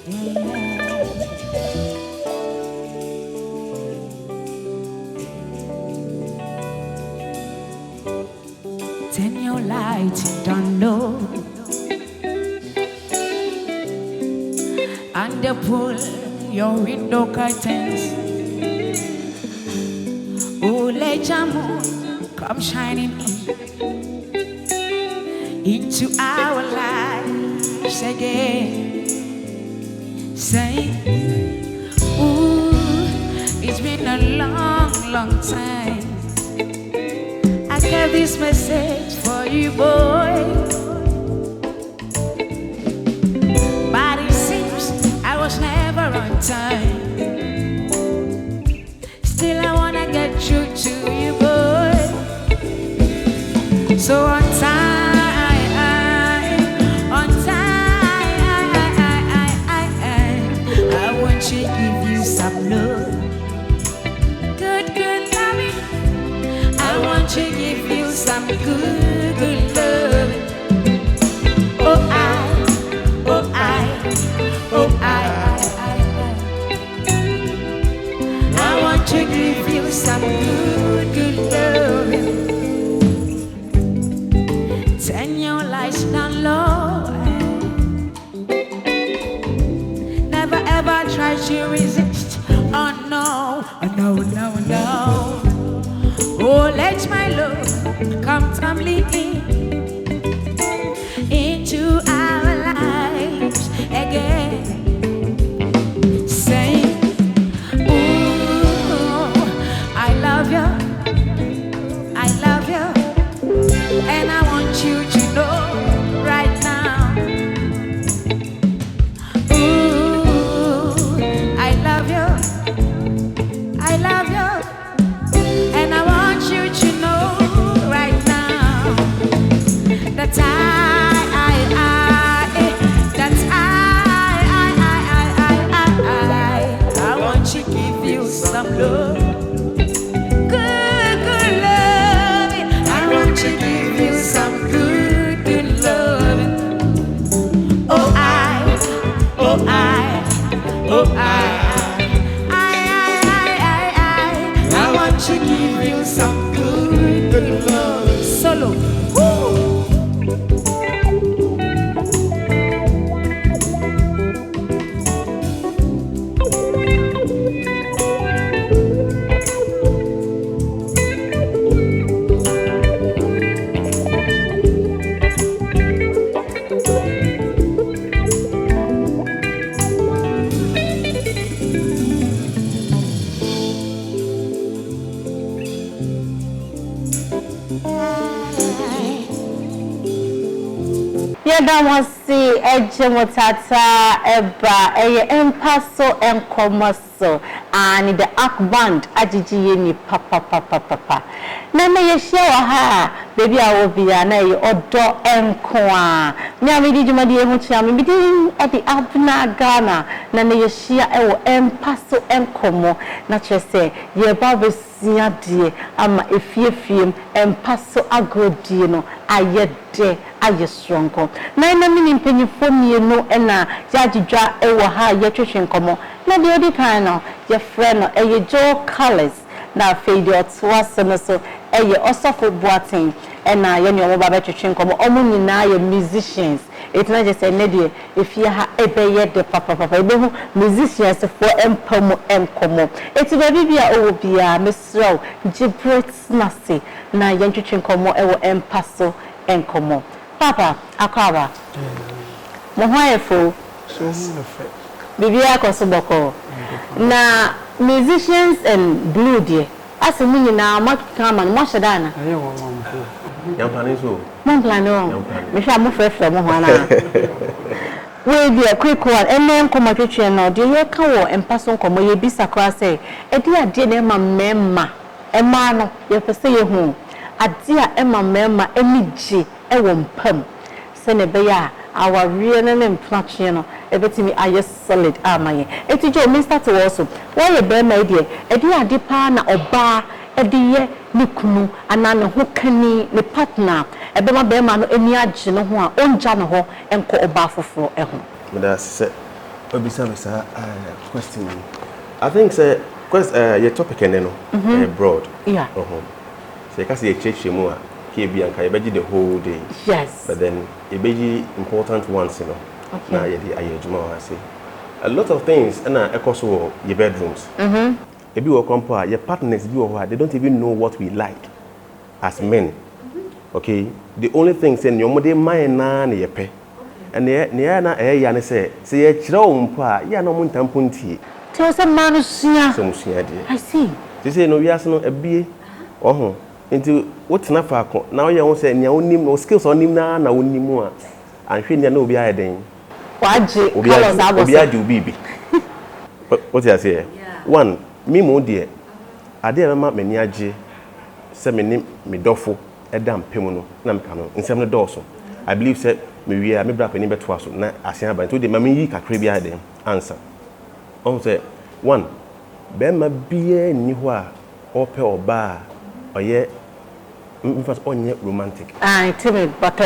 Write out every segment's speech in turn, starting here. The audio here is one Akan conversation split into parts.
Turn your light down low and pull your window curtains. Oh, let your moon come shining into our lives again. Say, ooh, it's been a long, long time. I got this message for you, boy. But it seems I was never on time. Still, I wanna get through to you, boy. So on time, I want to give you some love. Good loving. I want to give you some good love. Oh, I want to give you some good love. Turn your lights down low. Never ever try to resist. Oh no, no, no, no. Oh, let my love come tumbling into our lives again. Say, ooh, I love you, and I want you to know right now. Ooh, I love you, and I want you to know right now that I want to give you some love. Good loving. I want to give you some good loving. Oh, I want to give you some good love. Solo. Woo. That was the Ejemotata Eba Empaso Encomoso and the Akband Ajiji ni papa. Nana Yeshua ha, baby, I will be an odo enqua. Now, did you my dear Mucham meeting at the Abena Ghana? Nana Yeshua ewo Empaso Encomo, not just say, ye Baba Sia dear, ama if ye film Empaso Agrodino, I yet de. Aye strong. Na meaning penny for me no ena jajija ewo ha ye twetwen komo na de odi kan no ye friend no eye Joe Colors na fade otwa so so eye osofo boaten ena ye ne omo ba twetwen komo omo nyina ye musicians it na just ene de if ye ha ebe ye de papa ebe hu musicians for empamo enkomo eti ba bibia owo bia mesro Gibret nasi na ye twetwen komo ewo empaso enkomo Papa, Akaba. Mohayefo. Bibia Kosoboko. Na musicians and blue dear. As a mini now, much come and much dana. Young Planiso. Monplano. Misha Mufresh from Mohana. Will be a quick one, and then come at you now. Do you come and pass on come ye be sacrase? A dear Emma Memma. Emma, you say your home. A dear Emma Memma, Emmy Ewon pum. Senebeya, our real name platinum, everything I just solid army. It is your mister to also. Why a bear, my dear, a dear dipana or bar, a dear Nukunu, and an hookany, the partner, a bema bear man, any agent, own janaho, and co bar for a home. That's it. Obisa question. I think say your topic and then broad. Yeah. So you can see a church more. KB the whole day. Yes. But then it be important ones, you know. Okay. Now I say a lot of things and also your bedrooms. If you compare your partners, they don't even know what we like as men. Okay. The only thing saying your mother mind na ye pe. And near na yana say a chiro ya no muntampunti. Tell some man I see. They say no, we are no a bie. Into what's not far. Now you won't say no skills on him na unimua. And she no be a den. Obiaju bibi. What I say? One, me mo dear. I dare ma many aje. Se me dofo edam pemono na mkano. Nsem no doso. I believe say me bra pani beto aso na asia ba to de ma me yi kakra bi ade answer. On say one, be ma bie ni ho a ope oba oye mfas onye romantic. Ah, tell me but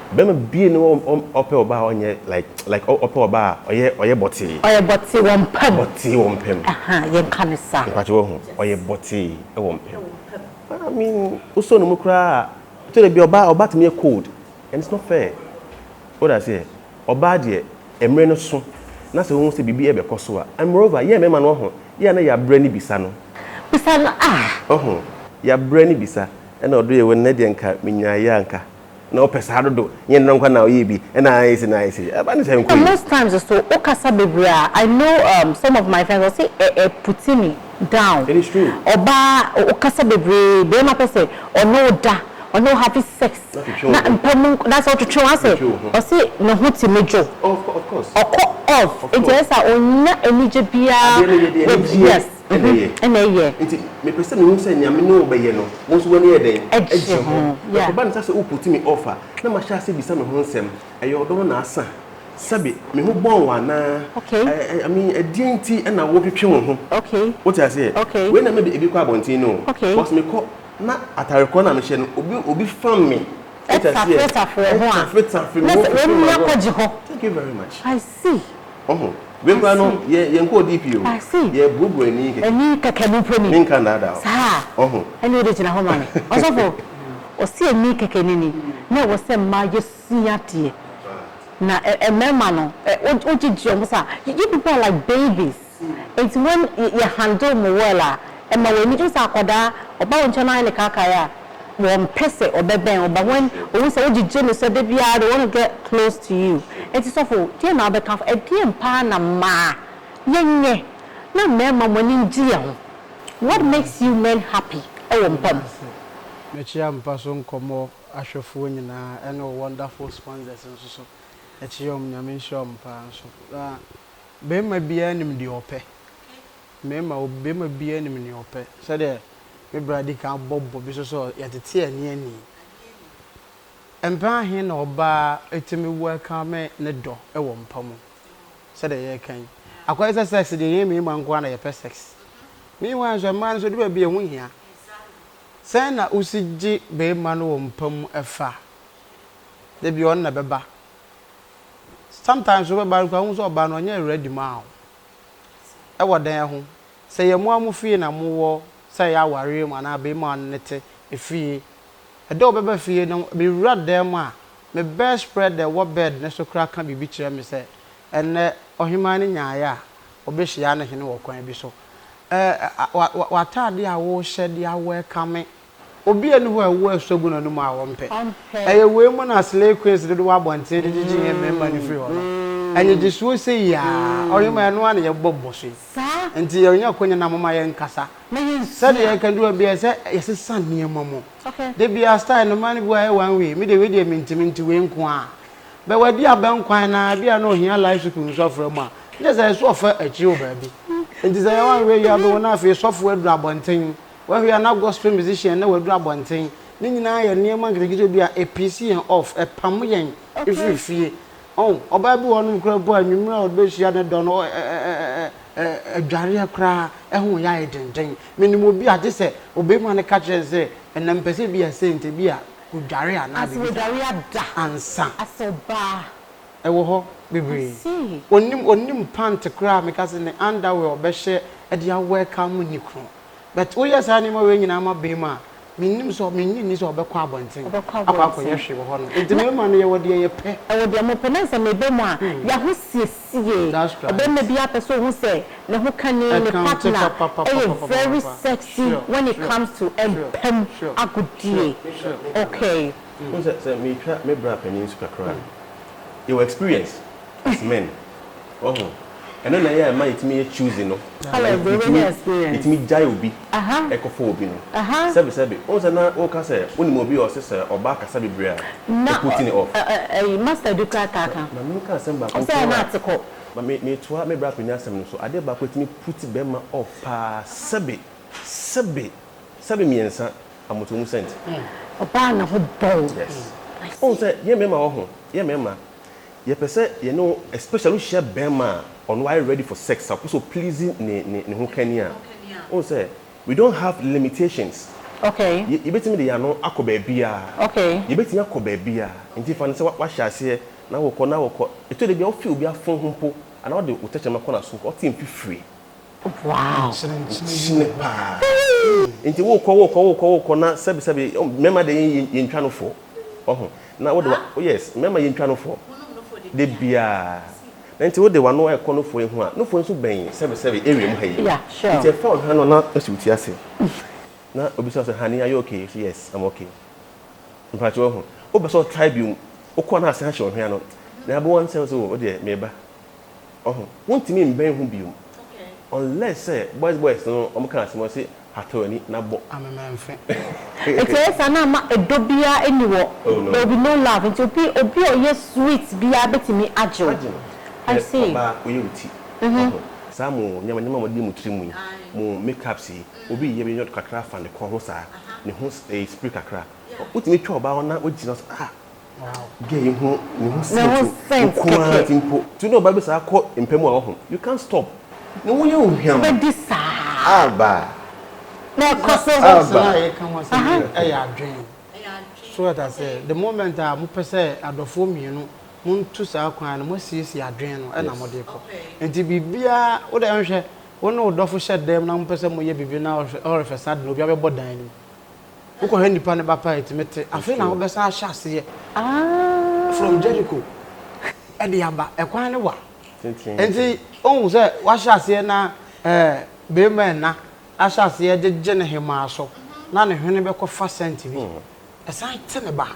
Bema be no ope oba onye like ope oba oye boti. Oye boti won pem. Boti won pem. Yen kan sa. Nkwache wo ho oye boti e won pem. I mean, uso no mukra to the be oba to me cold and it's not fair. What I say? Oba de emre no so. Na se wo se bibi e be koso a. And moreover, ye mema no ho. Ye na ya brani bisa no. Bisa no ya brani bisa. And odo ye won na de nka menyaye anka. No pesado do yen no kwa na oyibi and I say most times so okasa bebra I know some of my friends will say putting me down. It is true. Oba okasa bebre be ma pese or no da or no happy sex na that's what to true I say or say no huti mejo of course off it is a onya enije bia yes and nti me pese me say nyame no obeye no wo so woni eden eje ho yeah ba nta say o put me offer na ma sha say bisa me ho nsem eye odo na asa sabi me ho bon wa na I mean edienti na wo twetwe wo ho okay what I say okay we na me be kwa bontin no because me ko na atare ko na me hye no obi fan me it's a thank you very much I see we go no ye nko DPO I see ye bubu eni keke bu proni ninka na da sa eni de tina ho ma me osofo o si eni keke nini na wo se ma ye suate na mema no o jiji o sa you people are like babies it's when you handle mo well e ma we ni just akoda oba woncho na ile kaka ya one pese obeben oba when we say ojije no say they want to get close to you it is awful dey na be comfort e dey mpa na ma yenye na mema money ngie ho what makes you men happy e wo mpam me chia mpa so nkomo ahwefo nyina e no wonderful sponsors nso so e chia nyame nhyo mpa so be ma bia nim de ope me ma be ma bia nim ni ope so de me bradi kan bobbo bi so yatete ani ani empa he na oba etimi welcome ne do e wo mpamu se de ye kan akwai sex de ye me man kwa na ye sex me wan so man so de ba bi ehu hia se na usiji be ma no wo mpamu efa de bi on na beba sometimes so ba kwa hu so oba no nya ready ma e wo dan ho se ye mu amufie na mu wo say ya ware mu na be ma nete efie e do beba fie no be wura dem a me best spread the what bed ne so kra ka bibi kire me say enne ohima ne nyaaya obehia ne hene wo kwan bi so watade a wo hyede a welcome obi enu ho a wo asogu no mu a wo mpe eye we mu na slay queens de wo abonte de gigi ye member ne free ho no enye jesuo say ya ohima no ane ye bobbo so enti ye nya konya na mama ye nkasa said ye can do be say yes san ne mamo de bia style no man bo aye one way me de we de mintiminti we nko a be wadi abankwan na bia no hia life school so from a je say so fa achi o ba bi enti say one way you be na fe software do abonten when we are now gospel musician na we do abonten ni nyina ye ne man gregide bia a PC and off a pam yen if fie oba bi wonu kra bo anwumra o be hia ne do no adware akra ehun ya edenden menimo bi ade se obema ne ka kire se enam pese bi asente bi a odware ana bi adware ada ansa asoba ewo ho Baby. Onim pant kra me kase ne underwear obehye e dia welcome nikro. But we yes animal we nyina ma be ma. Minim so menni so obekọ abonten. Akwa yehwe wo ho no. Ntime ma no ye wode ye pe. E wode mo pe na se me be mo a ya ho siesie. Obenne bia person who say ne ho kanye ne partner. Very sexy when it comes to empem agudie. Okay. So me try me bra penin su kakra. Your experience as men. Oh. And then I might me choosing no. It me jai obi. Eko fo obi no. Sebi. Once na o ka say oni mo bi o say oba ka sabi bria. Putting it off. Master do kaka. Na me ka say ba ko. Say na atiko. But me toa me bra penin asem no so ade ba ko timi put be ma off pa sebi miensa amoto mu sent. Oba na ho ball. Yes. On say ye me ma wo ho. Ye me ma. Ye pese ye know especially share bema on why ready for sex so pleasing ne ho kania. On say we don't have limitations. Okay. You betimi de ya no akoba bia. Okay. You betimi akoba bia. Nti fa ne say wa hyase na wo kọ eto de bia o feel bia fon ho mpo ana o de o teche ma kọ na so o team free. Wow. Snipa. Nti wo kọ na sebi mema de ye ntwa no fo. Oh. Na wo de yes, mema ye ntwa no fo. De bia nti wo de wa no ekono fo ehu a no fo nso ben sebe area mu hayi. Yeah, sure. Nti fa o no na asuti ase. Na obi say honey, are you okay? Yes, I'm okay. Mpa cho ho. O be so tribune o ko na ase ha hwe no. Na abo wan say so o de meba. Oh, wontimi mben hu biom. Okay. Unless say boys no o kan asemo say hatoni na bo. Amememfe. It is ana ma edobia eniwo. There will be no love until obi o ye sweet bia betimi ajo. I see. Ba oyuti. Samu nyama mo di mutrimu mo makeup si obi ye be nyot kakra fa ne ko ho sa ne ho spray kakra. Utimi twa oba ho na ogina wow. Get you ho ne ho sense. Ko timpo. Tu no ba be sa akọ empemu a ho. You can't stop. No wo ye ohwam. Be this Aba. Na koso na ye kan wa say e ya adwen. So what I say the moment a mo pese adofo mienu muntu sa kwan no mo siesi adwen no e na mo de ko. Enti bibia wo da nhwe wo no dofo she dem na mo pese mo ye bibi na o refesa de obi abebo dan ni. Wo ko he nipa ne ba pa etimete afi na wo be sa ahase ye. From Jericho. E de aba e kwan ne wa. Enti ohun se wa ahase na be men na ahase ye jeje ne hema so na ne hwene be ko fa senti bi. Esan tene ba.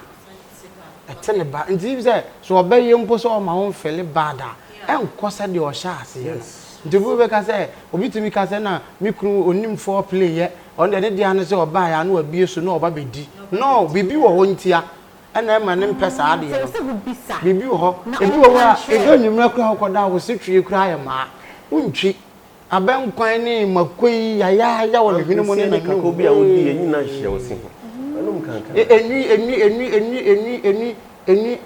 Etene ba. Nti say so obeye mpo so ma won fele bada. Enkosa de o ahase ye. Nti bu be ka say obi timi ka say na mi kunu onim for play ye. On de dia no say oba ya na abie so na oba bedi. No, bibi wo ho ntia. Ena ma ne mpesa ade ye. Bibi wo ho. Ebi wo a edo nyumra kura ho koda wo setwe kura ye ma. Untwi aben kwan ni makoi ya wo ne hwene mo ne na ko bi a wo di enyi na hye wo si ho. Anum kankan. Eni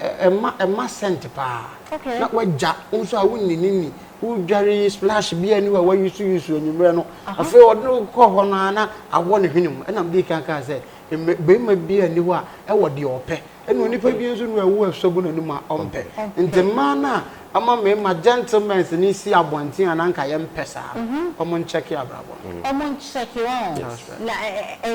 ema sent pa. Okay. Na waja unso a wonni wo dware splash bia ni wa yusu enyumre no. Afa odo ko ho na awo ne hwene mu. Na mbi kankan say be ma bia ni ho a e wo de ope. Ena onipa bia nso no awu asobo no ma ompe. Nti ma na ama me gentlemen ni si abontin ananka ye mpesa. Omo check ya brabo. Omo check you on. Na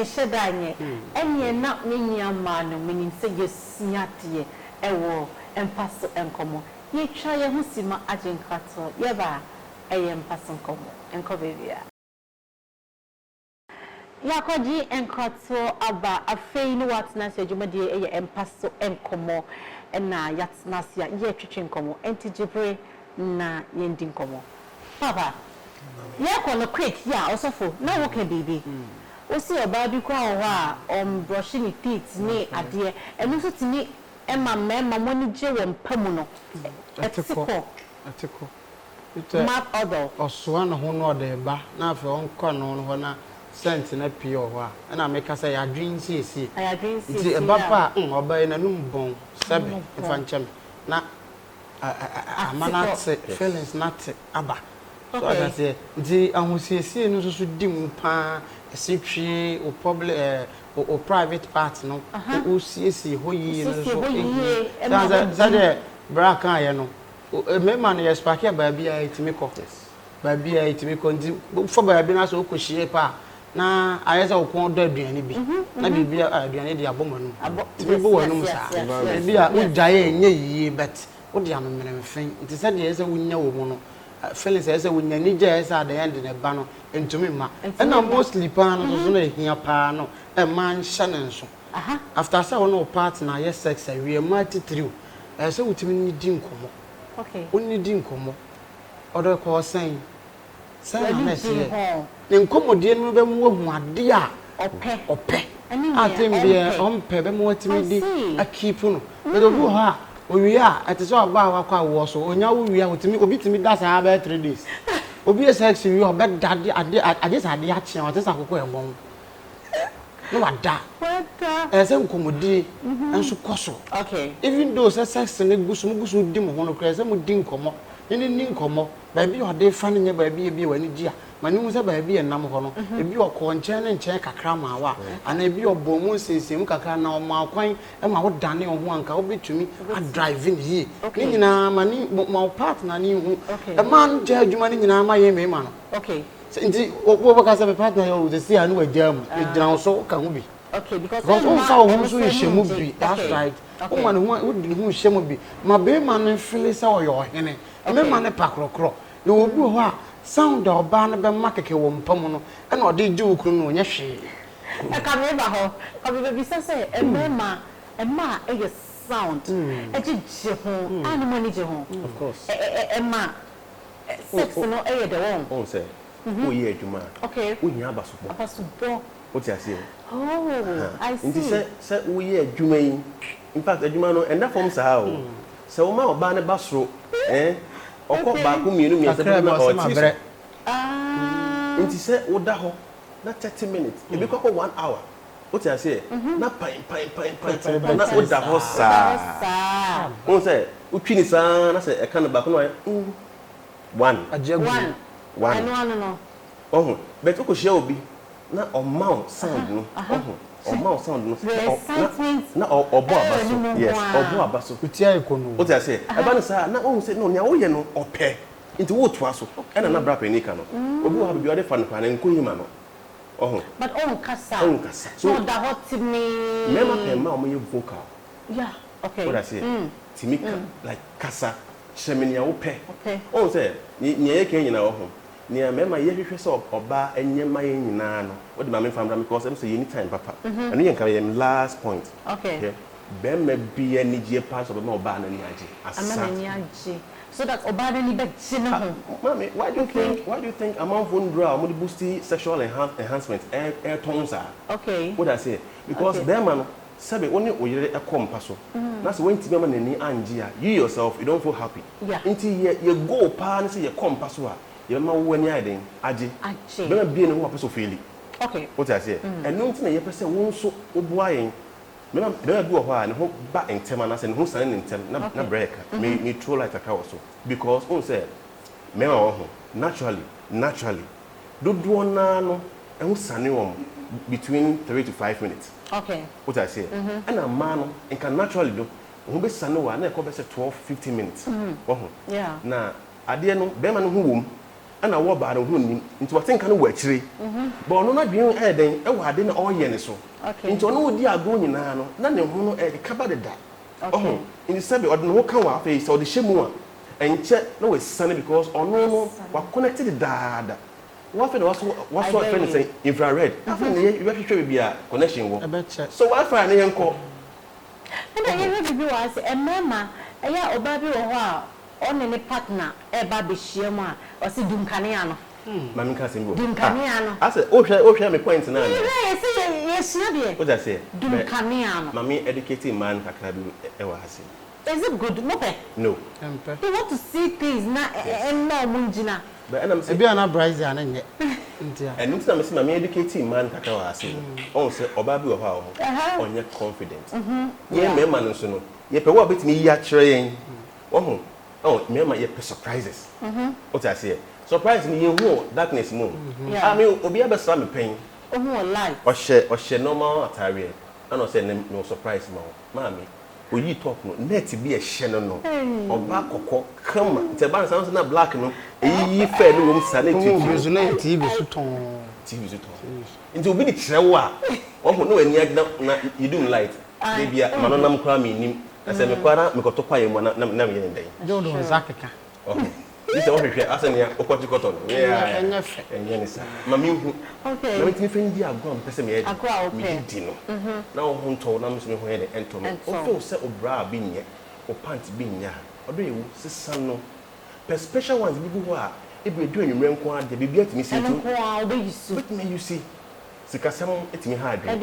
shedanye. Enye na nyia ma no menim se yesiate e wo empaso enkomo. Ye twa ye ho sima agenkato. Ye ba empaso enkomo. Enko bebia. Yakoji enkato aba afei ni watna se dwumade eye empaso enkomo. Na yatnasia ye twetwe nkomo entigibre na yendi nkomo papa ye kono quick ya osofo na wo ka bibi o si oba bi kwa ho a brush ni teeth ni ade enu so tini ema mema moni je we mpamu no etiko map other oswa no ho no de ba na afa on kọ no ho na sent na pie ho a na make say adwin siesie nti e ba pa oba na num bon sabe ifa nchem na amanate feelings not aba so I say nti ahosiesie no so di mu pa esitwi o public o private part no o siesie ho yi no so za de bra kan ye no me man yes park ya baabi a etimi kɔ baabi a etimi kɔ ndi fo baabi na so okohie pa na ayesa okon do aduane bi na bibia aduane de abomanu timi bo wanum sa bibia ujaye enye yiye bet wode amemremfen nti sɛ de yesa wunya wo mu no feelings yesa wunya ni je yesa de end ne ba no entumi ma na mostly pa no so na ehia pa no e man hye ne nso after say one partner yes sex we ma titiriu sɛ wutimi ni di nkomo okay wonni di nkomo odo ko sen na se ne nkomodie no be mu hu ade a opɛ atem bia ompɛ be mu watimi di akipu no be do hu ha owi a ate so aba akwa wo so onya wo wi a wutimi obi timi da sa ba 3 days obi sex wi obe dade ade sa ade a kye o te sa kokɔ egbon no wada ese nkomodie enso koso okay even though sex ne gusu di mo hono kra se mo di nkomo ni nkomo ba bi ode fa ne nya ba bi wani gi a mani mu se ba bi enam ho no e bi okɔ nkyɛn ne nkyɛn kakra ma wa ana e bi obɔ mu sensem kakra na o ma kwan e ma wo dane ho anka wo betumi a drive in here ni nyina mani ma partner ni hu e man je adwuma ni nyina ma ye me ma no okay nti wo baka se partner yo de see anu agya mu e gyina so ka hu bi okay because on fa wo so nhemu bi that's right o ma ne hu wo di hu nhemu bi ma be ma ne feel se o yo hene me ma ne pakrokro ye obi ho a sound oba ne be makeke wo mpam no e na ode ji okuru no nya hwe e ka me ba ho ka be bi se e ma e ye sound e ji ho ani mo ni ji ho of course e ma sex no e ye de won on say wo ye adwuma okay wo nya abasobo o ti ase oh I see nti se wo ye adwuma yi in fact adwuma no enda form sa o se wo ma oba ne basoro okọ ba ku mienu mi se na o ti so nti se wo da ho na 30 minutes e bi kokọ 1 hour o ti ase na pai na o da ho sa o se o twini sa na se e kan ba ku no 1 no oh but o ko share obi na o mount sound no o mount sound no na obo abaso yes obo abaso utia ekono o ti ase e ba no sa na o se no nya wo ye no opɛ nti wo to aso e na bra panika no obi wo ha bi ode fa no pa na nko yima no but kasa so da hot me mema pe ma o mo ye vocal yeah okay what I say timika like kasa shemenia wo pɛ o se ni ye kan nyina wo ho ni mema ye hwehwe se oba enyema ye nyina no wo de ma me famra because em say any time papa and you can last point okay bema bi ani gie pass oba ma oba na ni age asa ni age so that oba na ni be no ho mama why do you think among wondra mo boost sexual enhancement air tones are okay what I say because bema no sabe woni oyere ekompa so na se won tibe ma nani anje a you yourself you don't feel happy nti ye go pa na se ye kompa so a ye ma wo ani aden age bema bie ne ho apeso feli okay what I say eno nti na ye pese won so oboa yen mema bi wo ho a ne ho ba entem na se ne ho san ne entem na break me throw light aka so because on say mema wo ho naturally dodo na no e ho sane wo between 3 to 5 minutes okay what I say and a man in can naturally do who be sane wa na e ko be say 12-15 minutes wo ho na ade no be ma no ho wom ana wo ba no ho nim nti what think no wo akire but ono na dwen e den e wo ade na o ye ne so nti ono odi ago nyina no na ne ho no e kaba de da oh in sabe o de no kan wa face o de shemu a enche na we sane because ono no wa connected da what for what's friend say infrared after you hwehwe be a connection wo so what for na yenko na ye be was e mama e ya oba bi wo ho a on ne partner e ba be hia mu a o se dunkane ano mami ka se ngo dunkane ano ase o hwe me point na ye say ye hia de what I say dunkane ano mami educating man kakra bi e wa hase is it good no they want to see things na no munjina but and I'm saying be an Bryce and nye ntia and nti na me say mami educating man kakra wa hase on say oba bi wo ha o onye confident ye me man nso no ye pe wo betimi yi a kire yen me ma ye surprises what I say surprise me ye hu darkness mo I mean obi abesra me pen light o she normal atare and o say no surprise ma mami oyi top no net bi e hye no oba kokko kama te ban san na black no eyi fa no wom sa na tutu na TV so ton nti obi di kirewo a oho no ani agna na you do light dey bia mano nam kra me nim ase me kwara me koto kwaye mo na me yen den jodo zakeka this one hwehwe asania okoti koto no enye ni sa mami hu okay na mitimi fendi agwa mpese me yedi me di no na wo honto na mso me ho yede ento no o feel se obra bi nye o pant bi nya odo yewu sesa no per special ones bi go a ebe edu enwumre nko ade bi atimi se tu but me you see sikasam etimi ha ade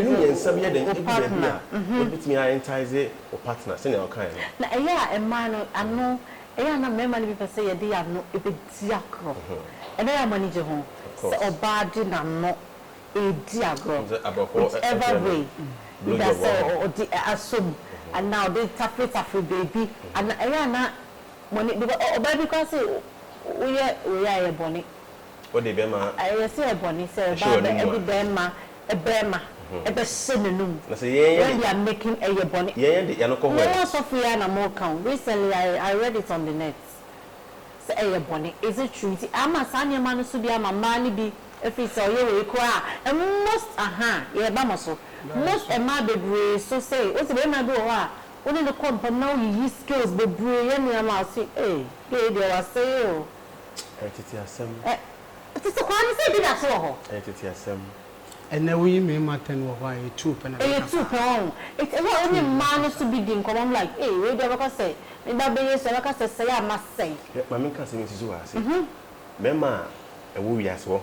ni yensa bi yede ebi bia o bitimi ha entize o partner se na o kan no na eya emma no ano eya na mema ni bi pese yede ya no ebe diakro ebe ya manage ho se obadi na no e diagro ever way that say or the assume and now they tafu baby and eya na money because obadi because we are boni what dey be ma I say boni say ba every bema ebe senenum na say yen when they are making a boni yen dey no ko ho no Sophia na more count recently I read it on the net say a boni is it true ama sanya manu so bia mama ni bi efi say ye we kwa and most ye ba mo so most e ma bebre so say o se be ma bi o ha only the company now you use skills bebre ye ni ama say they was say o titi asem it is kwani say bi da so ho titi asem and now we may matten wo why two pen it's what only man to be din come like we dey because say me ba be yeso because say am say ma me kan say me sisu wa say mema e wo wiase wo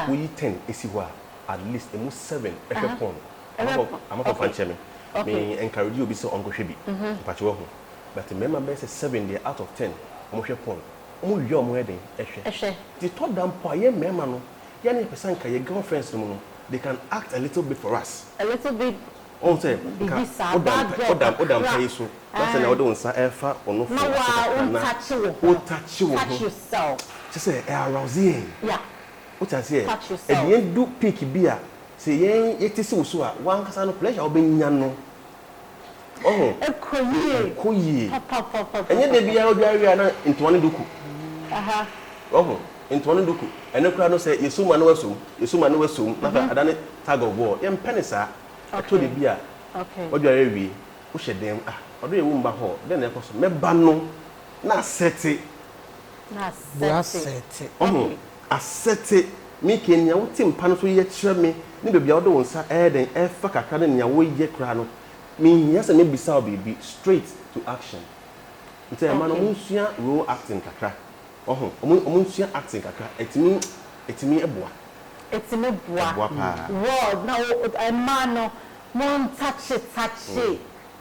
we 10 esi ho at least emu 7 pon am ko fan cheme me encourage you be so onko hwe bi pache wo ho but mema be say 7 dey out of 10 mo hwe pon mo wi o mo eden ehwe the top down po ye mema no ye na person ka ye girlfriends no they can act a little bit for us a little bit on say odam pay so that's na odo nsa efa ono fo na touch yourself just say arousing what I say e yen do pick bia say yen yetisi wo so a wan kasa no pleasure obenya no ekoyi enye de bia odware na ntwane duku ntwane duku ene kura no say yesuma no wasum na fa adane tag of war yem penisa to de bia odware wi wo hyedem odo ye wo mba ho de na ekoso meba no na sete asete me kenya wo timpa no so ye kire me ne bebia odo wonsa eden efa kakra ne nya wo ye kura no me nyasa me bisa obibi straight to action nte ma no munsua role acting kakra omunsua acting kakra etimi eboa word now a man no mon touch it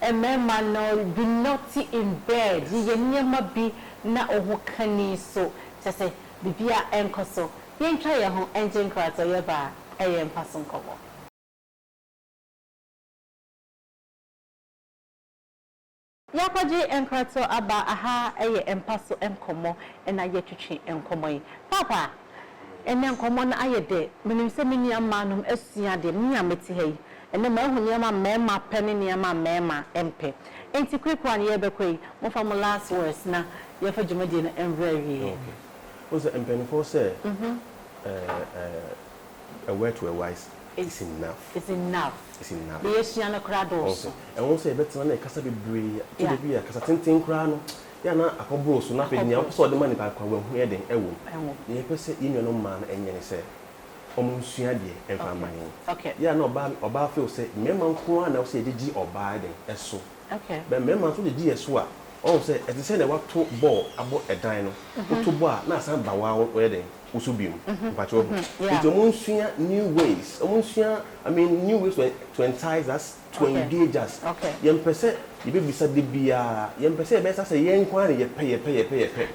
a man no be naughty in bed ye nyema bi na oho kani so say bibia enkoso yen try ye ho engine crato ye ba eye mpaso nkobo yakwaje enkrato aba aha eye empaso enkomo na ye twetwe enkomo yi papa ene enkomo na ayede menim se meni amanum asua de menya meti hayi ene ma hu niam mema pene niam mema empe enti kwekwan ye bekwai mo fa mo last words na ye fa jumadi na envrawi okay was the empe for say a word to a wise it's enough the yesua na kra do so and won say better na kasa bebre to be bia kasa tenten kra no ya na akobro so na pe nia so de mani ba kwa hu ye den ewo ye pese inu no ma na enye ne se omunsua de enfa mani okay ya na oba feel say mema nko na so ye gigi oba den eso okay but mema so de gigi eso a on say e say na wa to ball abo edan no to ball na san ba wa we den usu biom pacho it omunsua new ways omunsua I mean new ways to entice us to engage us yem pese yibe bisa de bia yem pese be say yen kwa ne ye pe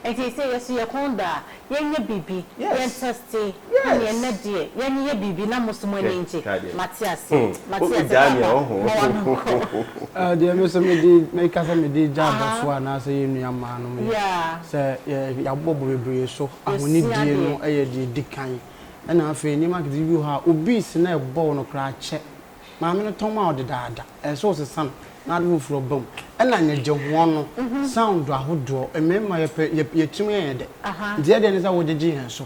and he say yes ye konda yen ye bibi yen testy yen na die yen ye bibi na musumo ne nti Matthias de me so me di me kasa me di jamba so ana say yen nuama no say ya bobo bebre so ahoni die no eye di kan na afi ni market bi ha obi se na ebo no kra che ma me no ton ma ode daada so se san na ade foforo bam e na nya je ho no sound ahodo emema ye tumi ye de ntia de ne sa wo jeje hen so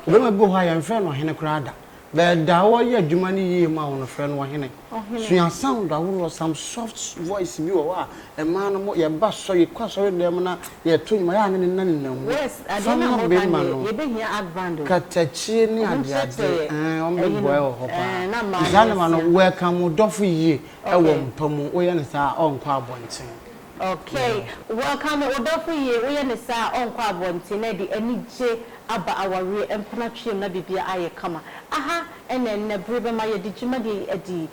be ma bi ho ya mfre no hene kura da be da wo ye adwuma ni yi ma wo no fre no hene so ya sound ahodo some soft voice bi wo a ema no mo ye ba so ye kwa so dem na ye to nyuma ya ne na yes ade na mo kan ye be hia advando katachi ni ade on be boy ho pa zane ma no welcome dofo yi e wo mpamu wo ye ne sa on kwa abonten. Okay, welcome Odofu ye we ne sa onkwa abonte na di anije aba aware empana twem na bibia aye kama aha ene brebe ma ye dijuma di edi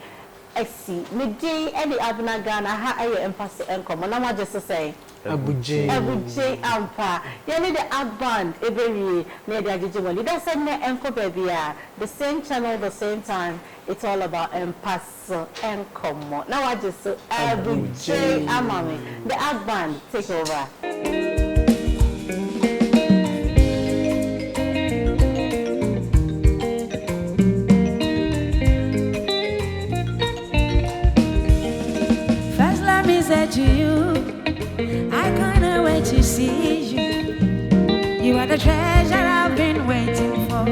esi me dey ene Abena Ghana ha aye empase enkomo na ma just say abuje ampa ye ne the band ebewie na the ajijuma leader said ne enko bebia the same channel the same time. It's all about emphasis and come. Now I just so abuje amami. The ag band take over. First let me say to you, I can't wait to see you. You are the treasure I've been waiting for.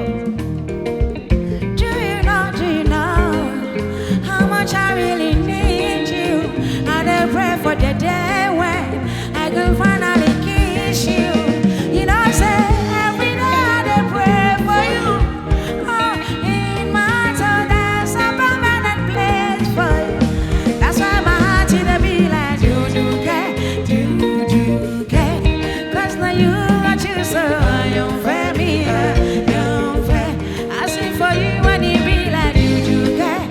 I really need you. I pray for the day when I can finally kiss you. You know, say every day I pray for you. Oh, in my soul there's a permanent place for you. That's why my heart in be like do care. 'Cause now you are choose so you fair me, you fair. I sing for you when you be like do care.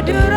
Do